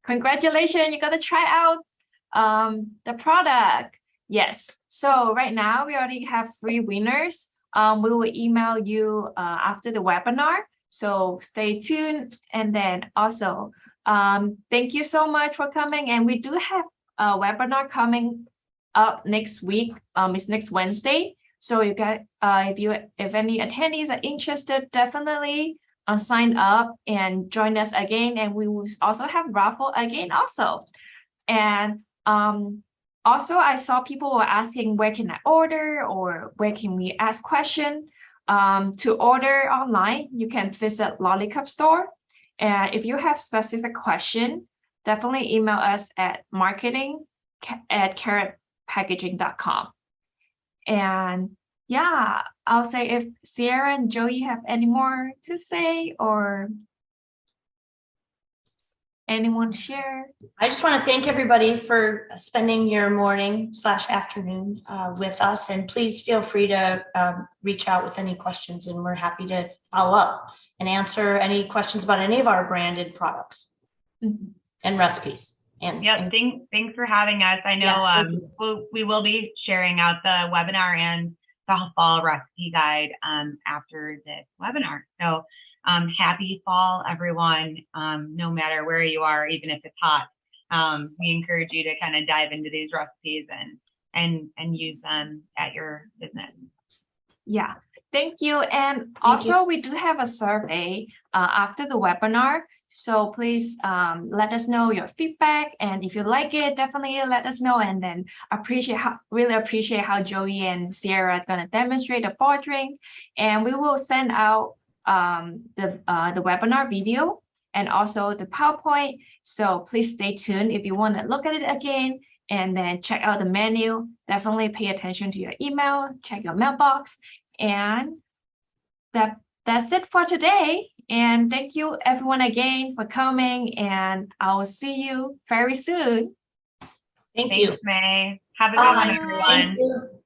Congratulations, you gotta try out the product. Yes, so right now we already have 3 winners. We will email you after the webinar, so stay tuned. And then also thank you so much for coming, and we do have a webinar coming up next week. It's next Wednesday, so you got if any attendees are interested, definitely sign up and join us again. And we will also have raffle again also. And also I saw people were asking where can I order or where can we ask question. To order online, you can visit Lollipop store, and if you have specific question, definitely email us at marketing@carrotpackaging.com. And yeah, I'll say if Sierra and Joey have any more to say or anyone share. I just want to thank everybody for spending your morning/afternoon with us, and please feel free to reach out with any questions, and we're happy to follow up and answer any questions about any of our branded products and recipes. And thanks for having us. I know we will be sharing out the webinar and the fall recipe guide after this webinar. So happy fall, everyone, no matter where you are, even if it's hot. We encourage you to kind of dive into these recipes and use them at your business. Yeah, thank you. And also we do have a survey after the webinar. So please let us know your feedback, and if you like it, definitely let us know. And then really appreciate how Joey and Sierra are gonna demonstrate the fall drink, and we will send out the webinar video and also the PowerPoint. So please stay tuned if you want to look at it again and then check out the menu. Definitely pay attention to your email, check your mailbox, and that's it for today. And thank you everyone again for coming, and I will see you very soon. Thank you. Thanks, May. Have a good one, everyone. Thank you.